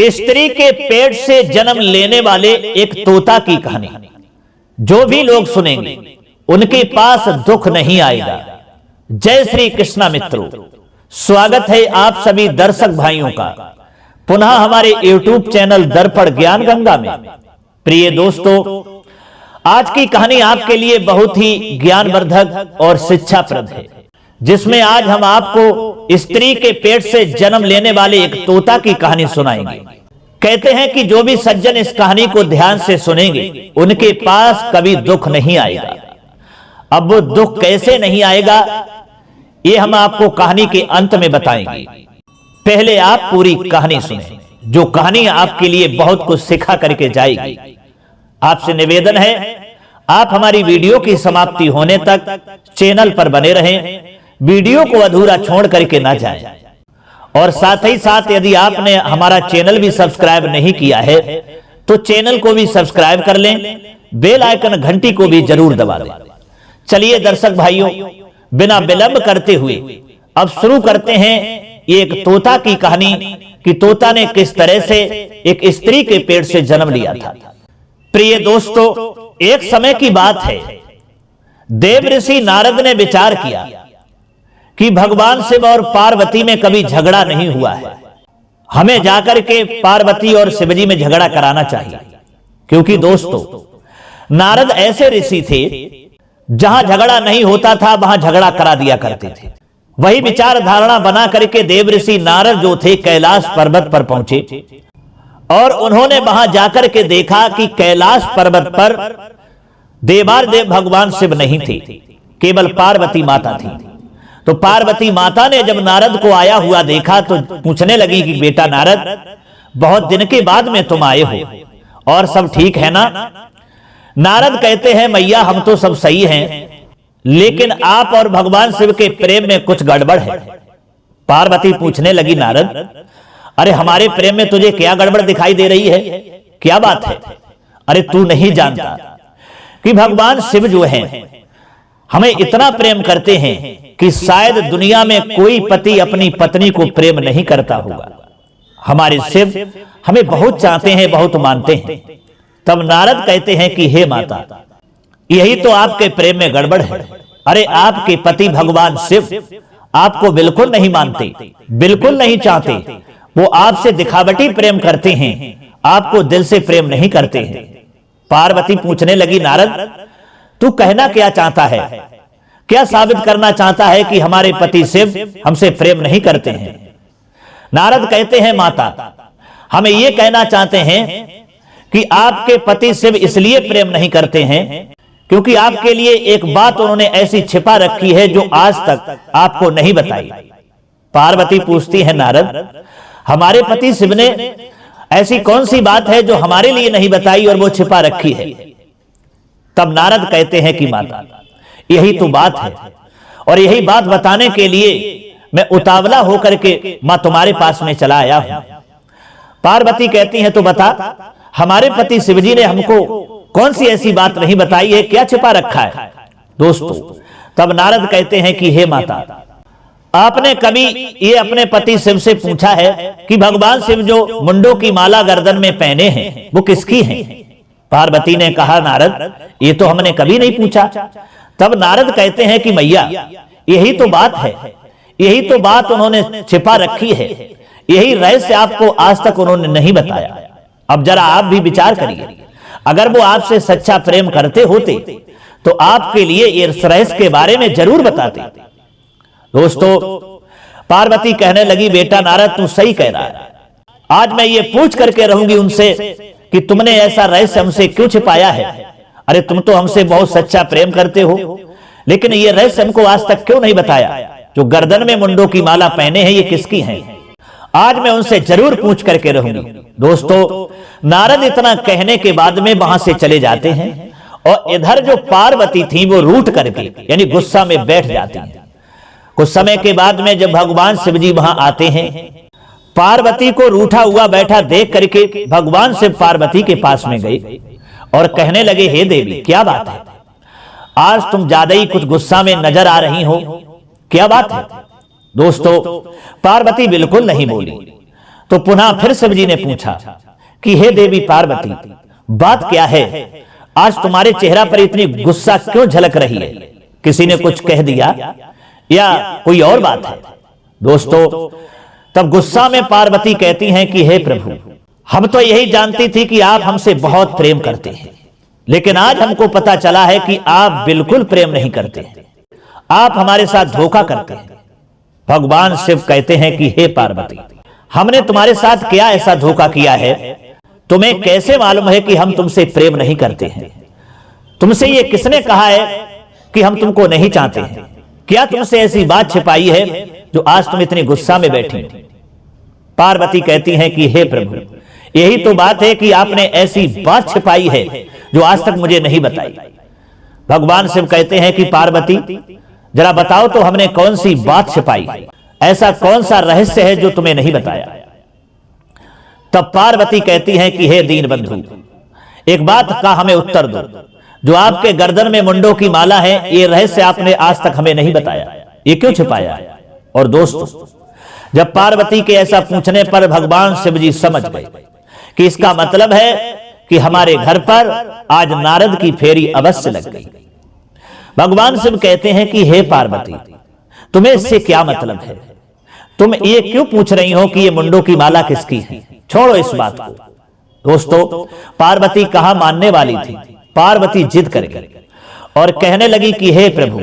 स्त्री के पेट से जन्म लेने वाले एक तोता की कहानी जो भी लोग सुनेंगे उनके पास दुख नहीं आएगा। जय श्री कृष्णा मित्रों, स्वागत है आप सभी दर्शक भाइयों का पुनः हमारे YouTube चैनल दर्पण ज्ञान गंगा में। प्रिय दोस्तों, आज की कहानी आपके लिए बहुत ही ज्ञानवर्धक और शिक्षाप्रद है, जिसमें आज हम आपको स्त्री के पेट से जन्म लेने वाले एक तोता की कहानी सुनाएंगे। कहते हैं कि जो भी सज्जन इस कहानी को ध्यान से सुनेंगे उनके पास कभी दुख नहीं आएगा। अब वो दुख कैसे नहीं आएगा ये हम आपको कहानी के अंत में बताएंगे। पहले आप पूरी कहानी सुने, जो कहानी आपके लिए बहुत कुछ सिखा करके जाएगी। आपसे निवेदन है आप हमारी वीडियो की समाप्ति होने तक चैनल पर बने रहें, वीडियो को अधूरा छोड़ करके ना जाएं। और साथ ही साथ यदि आपने हमारा चैनल भी सब्सक्राइब नहीं किया है तो चैनल को भी सब्सक्राइब कर लें, बेल आइकन घंटी को भी जरूर दबा दें। चलिए दर्शक भाइयों, बिना विलंब करते हुए अब शुरू करते हैं एक तोता की कहानी कि तोता ने किस तरह से एक स्त्री के पेट से जन्म लिया था। प्रिय दोस्तों, एक समय की बात है, देव ऋषि नारद ने विचार किया कि भगवान शिव और पार्वती में कभी झगड़ा नहीं हुआ है, हमें जाकर के पार्वती और शिवजी में झगड़ा कराना चाहिए। क्योंकि दोस्तों, नारद ऐसे ऋषि थे जहां झगड़ा नहीं होता था वहां झगड़ा करा दिया करते थे। वही विचार धारणा बना करके देव ऋषि नारद जो थे कैलाश पर्वत पर पहुंचे और उन्होंने वहां जाकर के देखा कि कैलाश पर्वत पर देवाधिदेव भगवान शिव नहीं थे, केवल पार्वती माता थी। तो पार्वती माता ने जब नारद को आया हुआ देखा तो पूछने लगी कि बेटा नारद, बहुत दिन के बाद में तुम आए हो और सब ठीक है ना? नारद कहते हैं मैया हम तो सब सही हैं, लेकिन आप और भगवान शिव के प्रेम में कुछ गड़बड़ है। पार्वती पूछने लगी नारद, अरे हमारे प्रेम में तुझे क्या गड़बड़ दिखाई दे रही है, क्या बात है? अरे तू नहीं जानता कि भगवान शिव जो है हमें इतना प्रेम करते हैं कि शायद दुनिया में कोई पति अपनी पत्नी को प्रेम नहीं करता होगा। हमारे शिव हमें बहुत चाहते हैं, बहुत मानते हैं। तब नारद कहते हैं कि हे माता, यही तो आपके प्रेम में गड़बड़ है। अरे आपके पति भगवान शिव आपको बिल्कुल नहीं मानते, बिल्कुल नहीं चाहते। वो आपसे दिखावटी प्रेम करते हैं, आपको दिल से प्रेम नहीं करते हैं। पार्वती पूछने लगी नारद, तू कहना क्या चाहता है? क्या साबित करना चाहता है कि हमारे पति शिव हमसे प्रेम नहीं करते हैं? नारद कहते हैं माता, हम ये कहना चाहते हैं कि आपके पति शिव इसलिए प्रेम नहीं करते हैं क्योंकि आपके लिए एक बात उन्होंने ऐसी छिपा रखी है जो आज तक आपको नहीं बताई। पार्वती पूछती है नारद, हमारे पति शिव ने ऐसी कौन सी बात है जो हमारे लिए नहीं बताई और वो छिपा रखी है? तब नारद कहते हैं कि माता, यही तो बात है और यही बात बताने के लिए मैं उतावला होकर के मां तुम्हारे पास में चला आया हूं। पार्वती कहती है तो बता, हमारे पति शिवजी ने हमको कौन सी ऐसी बात नहीं बताई है, क्या छिपा रखा है? दोस्तों, तब नारद कहते हैं कि हे माता, आपने कभी ये अपने पति शिव से पूछा है कि भगवान शिव जो मुंडों की माला गर्दन में पहने हैं वो किसकी है? पार्वती ने कहा नारद, ये तो हमने कभी नहीं पूछा। तब नारद कहते हैं कि मैया, यही तो बात है, यही तो बात उन्होंने छिपा रखी है, यही रहस्य आपको आज तक उन्होंने नहीं बताया। अब जरा आप भी विचार करिए, अगर वो आपसे सच्चा प्रेम करते होते तो आपके लिए इस रहस्य के बारे में जरूर बताते। दोस्तों, पार्वती कहने लगी बेटा नारद तू सही कह रहा है, आज मैं ये पूछ करके रहूंगी उनसे कि तुमने ऐसा रहस्य हमसे क्यों छिपाया है। अरे तुम तो हमसे बहुत सच्चा प्रेम करते हो, लेकिन ये रहस्य हमको आज तक क्यों नहीं बताया? जो गर्दन में मुंडों की माला पहने हैं ये किसकी हैं? आज मैं उनसे जरूर पूछ करके रहूंगी। दोस्तों, नारद इतना कहने के बाद में वहां से चले जाते हैं और इधर जो पार्वती थी वो रूठ करके यानी गुस्सा में बैठ जाती है। कुछ समय के बाद में जब भगवान शिवजी वहां आते हैं, पार्वती को रूठा हुआ बैठा देख करके भगवान शिव पार्वती के पास में गए और कहने लगे, हे देवी क्या बात है, आज तुम ज्यादा ही कुछ गुस्सा में नजर आ रही हो, क्या बात है? दोस्तों, पार्वती बिल्कुल नहीं बोली। तो पुनः फिर शिव जी ने पूछा कि हे देवी पार्वती, बात क्या है? आज तुम्हारे चेहरा पर इतनी गुस्सा क्यों झलक रही है? किसी ने कुछ कह दिया या कोई और बात है? दोस्तों, तब गुस्सा में पार्वती कहती हैं कि हे प्रभु, हम तो यही जानती थी कि आप हमसे बहुत प्रेम करते हैं, लेकिन आज हमको पता चला है कि आप बिल्कुल प्रेम नहीं करते, आप हमारे साथ धोखा करते हैं। भगवान शिव कहते हैं कि हे पार्वती, हमने तुम्हारे साथ क्या ऐसा धोखा किया है? तुम्हें कैसे मालूम है कि हम तुमसे प्रेम नहीं करते हैं? तुमसे ये किसने कहा है कि हम तुमको नहीं चाहते हैं? क्या तुमसे ऐसी बात छिपाई है जो आज तुम इतनी गुस्सा में बैठी? पार्वती कहती हैं कि हे प्रभु, यही तो बात है कि आपने ऐसी बात छिपाई है जो आज तक मुझे नहीं बताई। भगवान शिव कहते हैं कि पार्वती, जरा बताओ तो हमने कौन सी बात छिपाई, ऐसा कौन सा रहस्य है जो तुम्हें नहीं बताया? तब पार्वती कहती हैं कि हे दीन बंधु, एक बात का हमें उत्तर दो। जो आपके गर्दन में मुंडों की माला है, ये रहस्य आपने आज तक हमें नहीं बताया, ये क्यों छिपाया? और दोस्तों, जब पार्वती के ऐसा पूछने पर भगवान शिव जी समझ गए कि इसका मतलब है कि हमारे घर पर आज नारद की फेरी अवश्य लग गई। भगवान शिव कहते हैं कि हे पार्वती, तुम्हें इससे क्या मतलब है? तुम ये क्यों पूछ रही हो कि ये मुंडों की माला किसकी है? छोड़ो इस बात को। दोस्तों, पार्वती कहां मानने वाली थी। पार्वती जिद कर गई और कहने लगी कि हे प्रभु,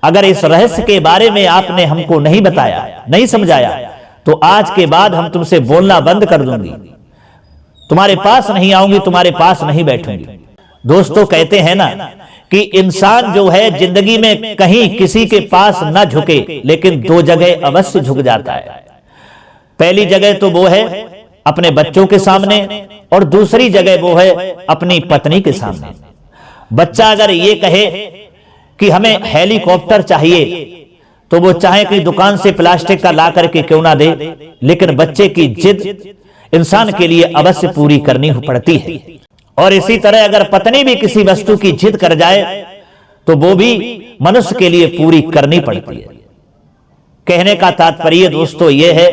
अगर इस रहस्य के बारे में आपने हमको नहीं बताया, नहीं समझाया, तो आज के बाद हम तुमसे बोलना बंद कर दूंगी, तुम्हारे पास नहीं आऊंगी, तुम्हारे पास नहीं बैठूंगी। दोस्तों, कहते हैं ना कि इंसान जो है जिंदगी में कहीं किसी के पास न झुके, लेकिन दो जगह अवश्य झुक जाता है। पहली जगह तो वो है अपने बच्चों के सामने, और दूसरी जगह वो है अपनी पत्नी के सामने। बच्चा अगर ये कहे कि हमें हेलीकॉप्टर चाहिए, तो वो चाहे कि दुकान से प्लास्टिक का ला करके क्यों ना दे, लेकिन बच्चे की जिद इंसान के लिए अवश्य पूरी करनी पड़ती है। और इसी तरह अगर पत्नी भी किसी वस्तु की जिद कर जाए, तो वो भी मनुष्य के लिए पूरी करनी पड़ती है। कहने का तात्पर्य दोस्तों ये है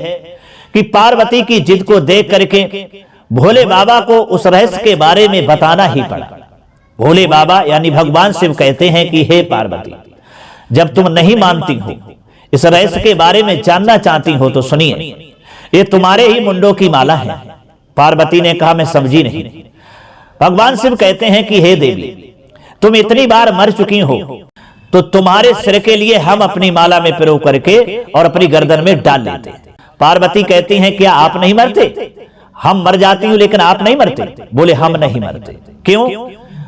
कि पार्वती की जिद को देख करके भोले बाबा को उस रहस्य के बारे में बताना ही पड़ा। भोले बाबा यानी भगवान शिव कहते हैं कि हे पार्वती, जब तुम नहीं मानती हो, इस रहस्य के बारे में जानना चाहती हो, तो सुनिए, ये तुम्हारे ही मुंडों की माला है। पार्वती ने कहा, मैं समझी नहीं। भगवान शिव कहते हैं कि हे देवी, तुम इतनी बार मर चुकी हो, तो तुम्हारे सिर के लिए हम अपनी माला में पिरो करके और अपनी गर्दन में डाल लेते। पार्वती कहती हैं, क्या आप नहीं मरते? हम मर जाती हूं लेकिन आप नहीं मरते? बोले, हम नहीं मरते। क्यों?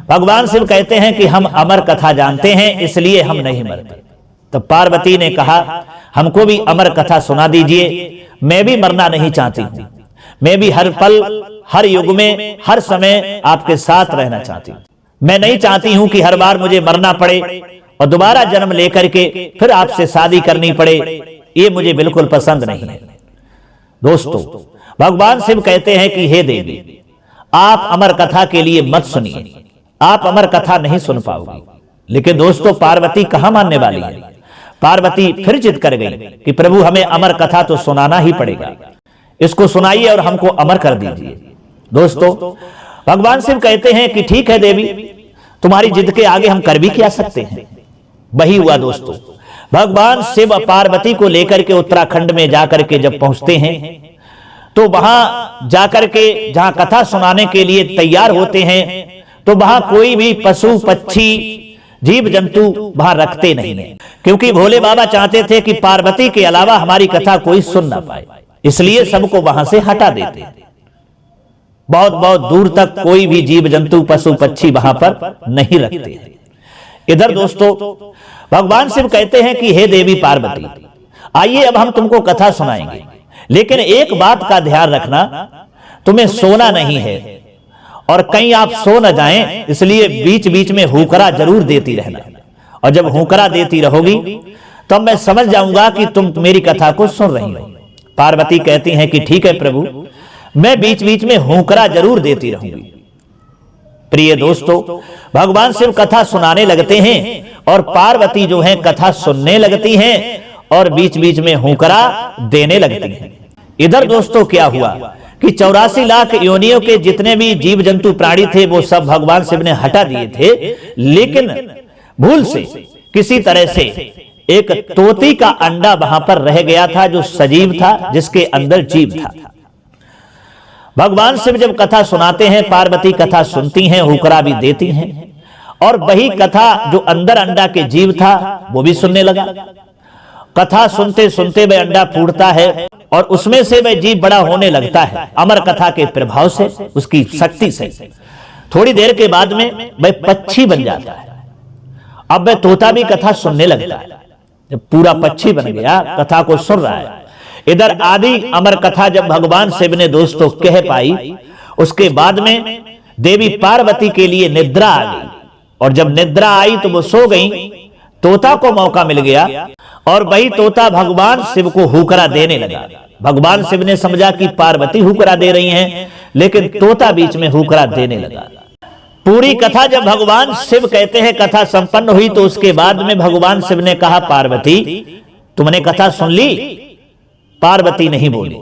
भगवान शिव कहते हैं कि हम अमर कथा जानते हैं, इसलिए हम नहीं मरते। तो पार्वती ने कहा, हमको भी अमर कथा सुना दीजिए, मैं भी मरना नहीं चाहती हूं, मैं भी हर पल, हर युग में, हर समय आपके साथ रहना चाहती हूं। मैं नहीं चाहती हूं कि हर बार मुझे मरना पड़े और दोबारा जन्म लेकर के फिर आपसे शादी करनी पड़े, ये मुझे बिल्कुल पसंद नहीं है। दोस्तों, भगवान शिव कहते हैं कि हे देवी, आप अमर कथा के लिए मत सुनिए, आप अमर कथा नहीं सुन पाओगी। लेकिन दोस्तों, पार्वती कहां मानने वाली है? पार्वती फिर जिद कर गई कि प्रभु, हमें अमर कथा तो सुनाना ही पड़ेगा, इसको सुनाइए और हमको अमर कर दीजिए। दोस्तों, भगवान शिव कहते हैं कि ठीक है देवी, तुम्हारी जिद के आगे हम कर भी क्या सकते हैं। वही हुआ दोस्तों, भगवान शिव पार्वती को लेकर के उत्तराखंड में जाकर के जब पहुंचते हैं, तो वहां जाकर के जहां कथा सुनाने के लिए तैयार होते हैं, तो वहां कोई भी पशु पक्षी जीव जंतु वहां रखते नहीं है, क्योंकि भोले बाबा चाहते थे कि पार्वती के अलावा हमारी कथा कोई सुन ना पाए, इसलिए सबको वहां से हटा देते। बहुत बहुत दूर तक कोई भी जीव जंतु पशु पक्षी वहां पर नहीं रखते हैं। इधर दोस्तों, भगवान शिव कहते हैं कि हे देवी पार्वती, आइए अब हम तुमको कथा सुनाएंगे, लेकिन एक बात का ध्यान रखना, तुम्हें सोना नहीं है और कहीं आप सो न जाएं, इसलिए बीच बीच में हुकरा जरूर देती रहना। और जब हुकरा देती रहोगी तब मैं समझ जाऊंगा कि तुम मेरी कथा को सुन रही हो। पार्वती कहती हैं कि ठीक है प्रभु, मैं बीच बीच में हुकरा जरूर देती रहूंगी। प्रिय दोस्तों, भगवान शिव कथा सुनाने लगते हैं और पार्वती जो है कथा सुनने लगती हैं और बीच बीच में हुकरा देने लगती हैं। इधर दोस्तों क्या हुआ कि 84 लाख योनियों के जितने भी जीव जंतु प्राणी थे वो सब भगवान शिव ने हटा दिए थे, लेकिन भूल से किसी तरह से एक तोती का अंडा वहां पर रह गया था जो सजीव था, जिसके अंदर जीव था। भगवान शिव जब कथा सुनाते हैं, पार्वती कथा सुनती हैं, हुकरा भी देती हैं, और वही कथा जो अंदर अंडा के जीव था वो भी सुनने लगा। कथा सुनते सुनते वह अंडा फूटता है और उसमें से वह जीव बड़ा होने लगता है, अमर कथा के प्रभाव से, उसकी शक्ति से। थोड़ी देर के बाद में वह पक्षी बन जाता है। अब वह तोता भी कथा सुनने लगता है, जब पूरा पक्षी बन गया, कथा को सुन रहा है। इधर आदि अमर कथा जब भगवान शिव ने दोस्तों कह पाई, उसके बाद में देवी पार्वती के लिए निद्रा आ गई, और जब निद्रा आई तो वो सो गई। तोता को मौका मिल गया और वही तोता भगवान शिव को हुकरा देने लगा। भगवान शिव ने समझा कि पार्वती हुकरा दे रही हैं, लेकिन तोता बीच में हुकरा देने लगा। पूरी कथा जब भगवान शिव कहते हैं कथा संपन्न हुई, तो उसके बाद में भगवान शिव ने कहा, पार्वती तुमने कथा सुन ली? पार्वती नहीं बोली।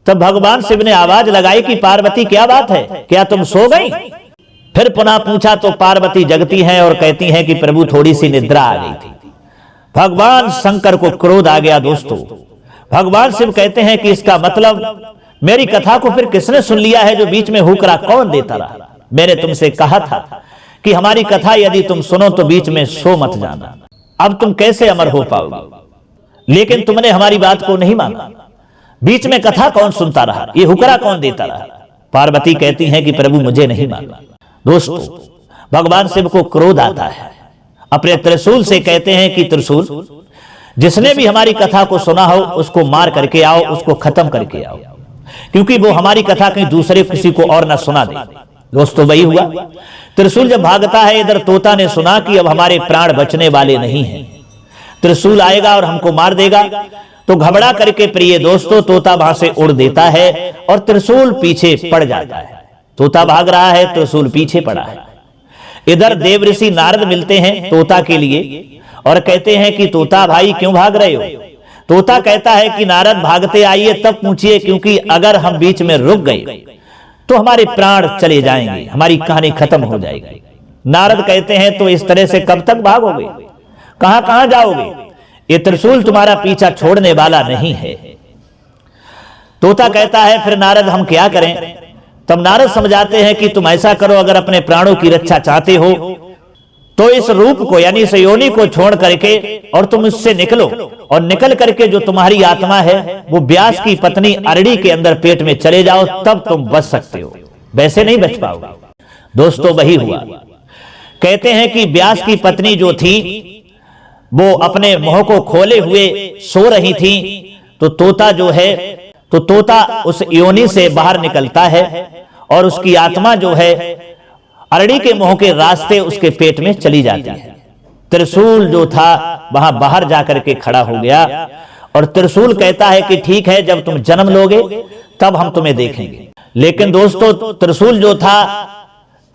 तब भगवान शिव ने आवाज लगाई कि पार्वती क्या बात है, क्या तुम सो गई? फिर पुनः पूछा तो पार्वती जगती हैं और कहती हैं कि प्रभु थोड़ी सी निद्रा आ गई थी। भगवान शंकर को क्रोध आ गया दोस्तों। भगवान शिव कहते हैं कि इसका मतलब मेरी कथा को फिर किसने सुन लिया है, जो बीच में हुकरा कौन देता रहा? मैंने तुमसे कहा था कि हमारी कथा यदि तुम सुनो तो बीच में सो मत जाना, अब तुम कैसे अमर हो पाओगे? लेकिन तुमने हमारी बात को नहीं माना। बीच में कथा कौन सुनता रहा, ये हुकरा कौन देता रहा? पार्वती कहती हैं कि प्रभु मुझे नहीं माना। दोस्तों भगवान शिव को क्रोध आता है, अपने त्रिशूल से कहते हैं कि त्रिशूल जिसने भी हमारी कथा को सुना हो उसको मार करके आओ, उसको खत्म करके आओ, क्योंकि वो हमारी कथा कहीं दूसरे किसी को और ना सुना दे। दोस्तों वही हुआ। त्रिशूल जब भागता है, इधर तोता ने सुना कि अब हमारे प्राण बचने वाले नहीं हैं, त्रिशूल आएगा और हमको मार देगा, तो घबरा करके प्रिय दोस्तों तोता वहां से उड़ देता है और त्रिशूल पीछे पड़ जाता है। तोता भाग रहा है, त्रिशूल पीछे पड़ा है। इधर देवऋषि नारद मिलते हैं तोता के लिए और कहते हैं कि तोता भाई क्यों भाग रहे हो? तोता कहता है कि नारद भागते आइए तब पूछिए, क्योंकि अगर हम बीच में रुक गए तो हमारे प्राण चले जाएंगे, हमारी कहानी खत्म हो जाएगी। नारद कहते हैं तो इस तरह से कब तक भागोगे, कहां कहां जाओगे? ये त्रिशूल तुम्हारा पीछा छोड़ने वाला नहीं है। तोता कहता है फिर नारद हम क्या करें? तब नारद समझाते हैं कि तुम ऐसा करो, अगर अपने प्राणों की रक्षा चाहते हो तो इस रूप को यानी इस योनि को छोड़ करके और तुम उससे निकलो, और निकल करके जो तुम्हारी आत्मा है वो व्यास की पत्नी अरड़ी के अंदर पेट में चले जाओ, तब तुम बच सकते हो, वैसे नहीं बच पाओगे। दोस्तों वही हुआ। कहते हैं कि व्यास की पत्नी जो थी वो अपने मुंह को खोले हुए सो रही थी, तो तोता जो है, तो तोता उस योनि से बाहर निकलता है और उसकी आत्मा जो है अरड़ी के मुंह के रास्ते उसके पेट में चली जाती है। त्रिशूल जो था वहां बाहर जाकर के खड़ा हो गया और त्रिशूल कहता है कि ठीक है, जब तुम जन्म लोगे तब हम तुम्हें देखेंगे। लेकिन दोस्तों त्रिशूल जो था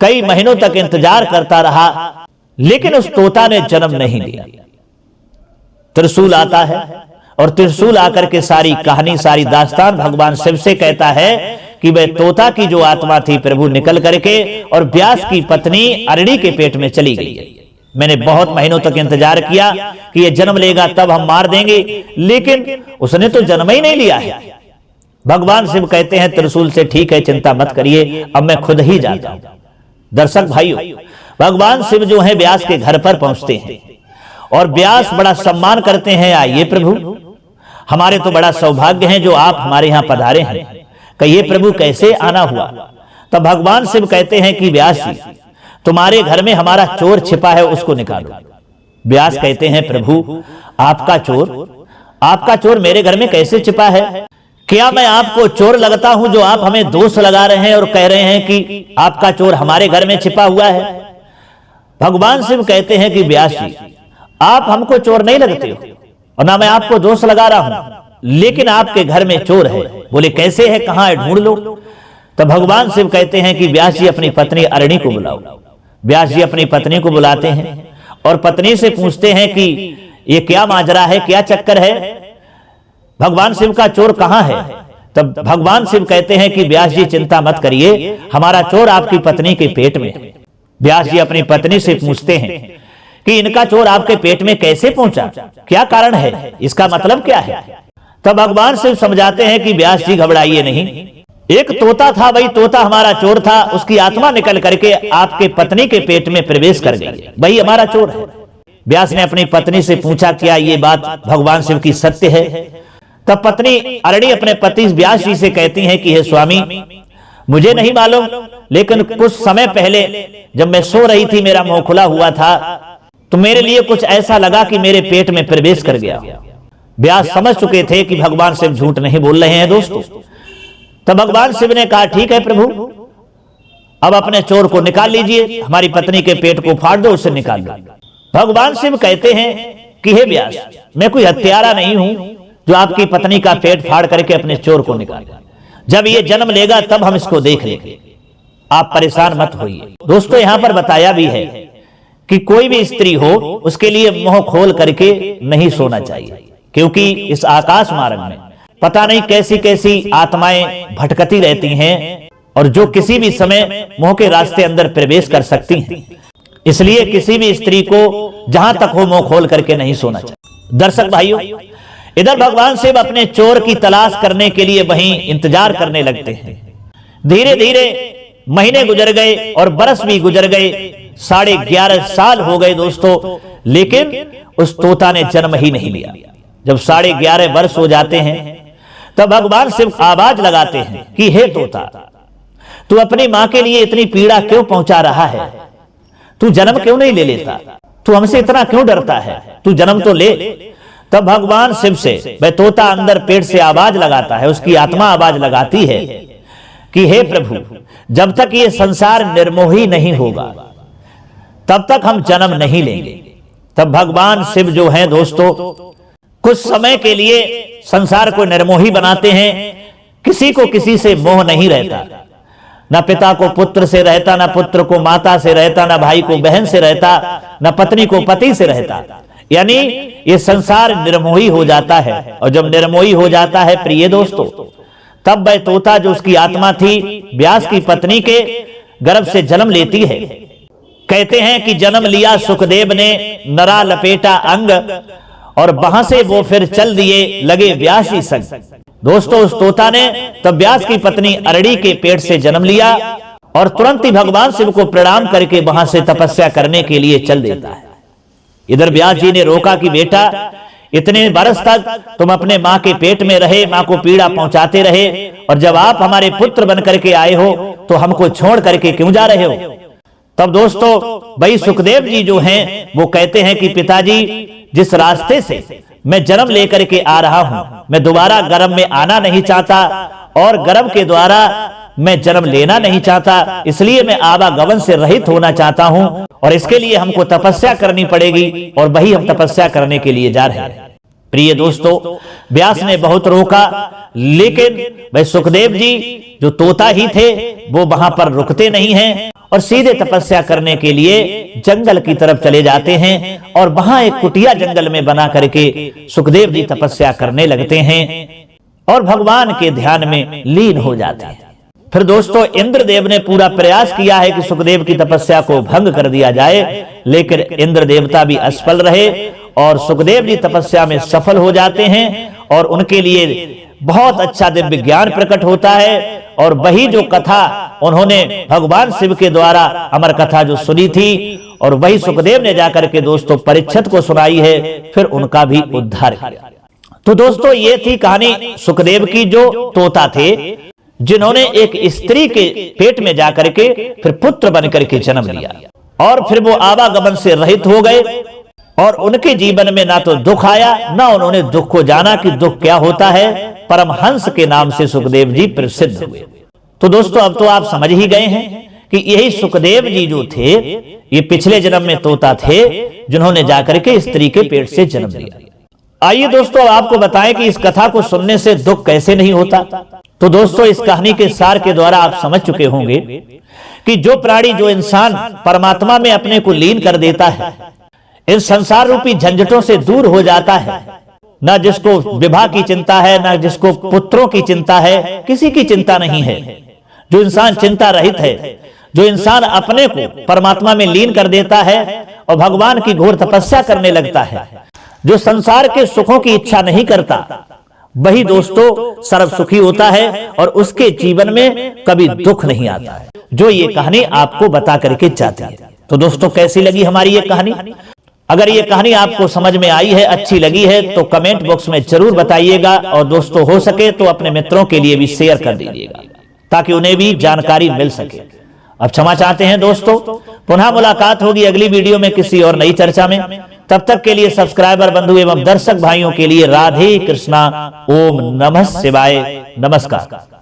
कई महीनों तक इंतजार करता रहा, लेकिन उस तोता ने जन्म नहीं लिया। त्रिशूल आता है और त्रिशूल आकर के सारी कहानी, सारी दास्तान भगवान शिव से कहता है कि वह तोता की जो आत्मा थी प्रभु निकल करके और व्यास की पत्नी अरड़ी के पेट में चली गई। मैंने बहुत महीनों तक इंतजार किया कि ये जन्म लेगा तब हम मार देंगे, लेकिन उसने तो जन्म ही नहीं लिया है। भगवान शिव कहते हैं त्रिशूल से ठीक है, चिंता मत करिए, अब मैं खुद ही जाता हूं। दर्शक भाइयों, भगवान शिव जो है व्यास के घर पर पहुंचते हैं और व्यास बड़ा सम्मान करते हैं, आइए प्रभु, हमारे तो बड़ा सौभाग्य है जो आप हमारे यहां पधारे हैं, कहिए प्रभु कैसे आना हुआ? तब भगवान शिव कहते हैं कि व्यास जी तुम्हारे घर में हमारा चोर छिपा है, उसको निकालो। व्यास कहते हैं प्रभु आपका चोर मेरे घर में कैसे छिपा है? क्या मैं आपको चोर लगता हूं जो आप हमें दोष लगा रहे हैं और कह रहे हैं कि आपका चोर हमारे घर में छिपा हुआ है? भगवान शिव कहते हैं कि व्यास जी आप हमको चोर नहीं लगते हो और ना मैं आपको दोष लगा रहा हूं, लेकिन आपके घर में चोर है। बोले कैसे है, कहां है, ढूंढ लो। तब भगवान शिव कहते हैं कि व्यास जी अपनी पत्नी अरणी को बुलाओ। व्यास जी अपनी पत्नी को बुलाते हैं और पत्नी से पूछते हैं कि ये क्या माजरा है, क्या चक्कर है, भगवान शिव का चोर कहां है? तब भगवान शिव कहते हैं कि व्यास जी चिंता मत करिए, हमारा चोर आपकी पत्नी के पेट में है। व्यास जी अपनी पत्नी से पूछते हैं कि इनका चोर आपके पेट में कैसे पहुंचा, क्या कारण है, इसका मतलब क्या है। तब भगवान शिव समझाते हैं कि व्यास जी घबराइए नहीं, एक तोता था, वही तोता हमारा चोर था, उसकी आत्मा निकल करके आपके पत्नी के पेट में प्रवेश कर गई, वही हमारा चोर है। व्यास ने अपनी पत्नी से पूछा क्या ये बात भगवान शिव की सत्य है। तब पत्नी अरणी अपने पति व्यास जी से कहती हैं कि हे स्वामी, मुझे नहीं मालूम, लेकिन कुछ समय पहले जब मैं सो रही थी, मेरा मुंह खुला हुआ था, तो मेरे लिए कुछ ऐसा लगा कि मेरे पेट में प्रवेश कर गया। व्यास समझ चुके थे कि भगवान शिव झूठ नहीं बोल रहे हैं दोस्तों। तब भगवान शिव ने कहा ठीक है प्रभु, अब अपने चोर को निकाल लीजिए, हमारी पत्नी के पेट को फाड़ दो, उसे निकाल दो। भगवान शिव कहते हैं कि हे व्यास, मैं कोई हत्यारा नहीं हूं जो आपकी पत्नी का पेट फाड़ करके अपने चोर को निकाले। जब ये जन्म लेगा तब हम इसको देख लेंगे, आप परेशान मत होइए। दोस्तों यहां पर बताया भी है कि कोई भी स्त्री हो उसके लिए मुंह खोल करके नहीं सोना चाहिए, क्योंकि इस आकाश मार्ग में पता नहीं कैसी कैसी आत्माएं भटकती रहती हैं और जो किसी भी समय मुंह के रास्ते अंदर प्रवेश कर सकती हैं। इसलिए किसी भी स्त्री को जहां तक हो मुंह खोल करके नहीं सोना चाहिए। दर्शक भाइयों, इधर भगवान शिव अपने चोर की तलाश करने के लिए वहीं इंतजार करने लगते हैं। धीरे धीरे महीने गुजर गए और बरस भी गुजर गए, 11.5 साल हो गए दोस्तों, लेकिन उस तोता ने जन्म ही नहीं लिया। जब 11.5 वर्ष हो जाते हैं तब भगवान शिव आवाज लगाते हैं कि हे तोता, तू अपनी मां के लिए इतनी पीड़ा क्यों पहुंचा रहा है, तू जन्म क्यों नहीं ले लेता, तू हमसे इतना क्यों डरता है, तू जन्म तो ले। तब भगवान शिव से वह तोता अंदर पेट से आवाज लगाता है, उसकी आत्मा आवाज लगाती है कि हे प्रभु, जब तक ये संसार निर्मोही नहीं होगा तब तक हम जन्म नहीं लेंगे। तब भगवान शिव जो हैं दोस्तों, कुछ समय के लिए संसार को निर्मोही बनाते हैं। किसी को किसी से मोह नहीं रहता, न पिता को पुत्र से रहता, न पुत्र को माता से रहता, न भाई को बहन से रहता, न पत्नी को पति से रहता। यानी ये संसार निर्मोही हो जाता है। और जब निर्मोही हो जाता है प्रिय दोस्तों, तब वह तोता जो उसकी आत्मा थी व्यास की पत्नी के गर्भ से जन्म लेती है। कहते हैं कि जन्म लिया सुखदेव ने, नरा लपेटा अंग, और वहां से वो फिर चल दिए लगे व्यास ही संग। दोस्तों उस तोता ने तब व्यास की पत्नी अरणी के पेट से जन्म लिया और तुरंत ही भगवान शिव को प्रणाम करके वहां से तपस्या करने के लिए चल देता है। इधर व्यास जी ने रोका कि बेटा, इतने बरस तक तुम अपने माँ के पेट में रहे, माँ को पीड़ा पहुंचाते रहे, और जब आप हमारे पुत्र बन करके आए हो तो हमको छोड़ करके क्यों जा रहे हो। तब दोस्तों भाई सुखदेव जी जो हैं वो कहते हैं कि पिताजी, जिस रास्ते से मैं जन्म लेकर के आ रहा हूं, मैं दोबारा गर्भ में आना नहीं चाहता और गर्भ के द्वारा मैं जन्म लेना नहीं चाहता, इसलिए मैं आवागमन से रहित होना चाहता हूं और इसके लिए हमको तपस्या करनी पड़ेगी, और वही हम तपस्या करने के लिए जा रहे हैं। प्रिय दोस्तों, व्यास ने बहुत रोका, लेकिन भाई सुखदेव जी जो तोता ही थे वो वहां पर रुकते नहीं हैं और सीधे तपस्या करने के लिए जंगल की तरफ चले जाते हैं और वहां एक कुटिया जंगल में बना करके सुखदेव जी तपस्या करने लगते हैं और भगवान के ध्यान में लीन हो जाते हैं। फिर दोस्तों इंद्रदेव ने पूरा प्रयास किया है कि सुखदेव की तपस्या को भंग कर दिया जाए, लेकिन इंद्र देवता भी असफल रहे और सुखदेव जी तपस्या में सफल हो जाते हैं और उनके लिए बहुत अच्छा दिव्य ज्ञान प्रकट होता है। और वही जो कथा उन्होंने भगवान शिव के द्वारा अमर कथा जो सुनी थी, और वही सुखदेव ने जाकर के दोस्तों परीक्षित को सुनाई है, फिर उनका भी उद्धार किया। तो दोस्तों ये थी कहानी सुखदेव की, जो तोता थे जिन्होंने एक स्त्री के पेट में जाकर के फिर पुत्र बनकर के जन्म लिया और फिर वो आवागमन से रहित हो गए और उनके जीवन में ना तो दुख आया, ना उन्होंने दुख को जाना कि दुख क्या होता है। परमहंस के नाम से सुखदेव जी प्रसिद्ध हुए। तो दोस्तों अब तो आप समझ ही गए हैं कि यही सुखदेव जी जो थे ये पिछले जन्म में तोता थे जिन्होंने जाकर के स्त्री के पेट से जन्म लिया। आइए दोस्तों आपको बताएं कि इस कथा को सुनने से दुख कैसे नहीं होता। तो दोस्तों इस कहानी के सार के द्वारा आप समझ चुके होंगे कि जो प्राणी, जो इंसान परमात्मा में अपने को लीन कर देता है, इन संसार रूपी झंझटों से दूर हो जाता है, ना जिसको विवाह की चिंता है, ना जिसको पुत्रों की चिंता है, किसी की चिंता नहीं है। जो इंसान चिंता रहित है, जो इंसान अपने को परमात्मा में लीन कर देता है और भगवान की घोर तपस्या करने लगता है, जो संसार के सुखों की इच्छा नहीं करता, वही दोस्तों सर्व सुखी होता है और उसके जीवन में कभी दुख नहीं आता है, जो ये कहानी आपको बता करके चाहती है। तो दोस्तों कैसी लगी हमारी ये कहानी? अगर ये कहानी आपको समझ में आई है, अच्छी लगी है, तो कमेंट बॉक्स में जरूर बताइएगा और दोस्तों हो सके तो अपने मित्रों के लिए भी शेयर कर दीजिएगा ताकि उन्हें भी जानकारी मिल सके। अब क्षमा चाहते हैं दोस्तों, पुनः मुलाकात होगी अगली वीडियो में किसी और नई चर्चा में। तब तक के लिए सब्सक्राइबर बंधु एवं दर्शक भाइयों के लिए राधे कृष्णा, ओम नमः शिवाय, नमस्कार।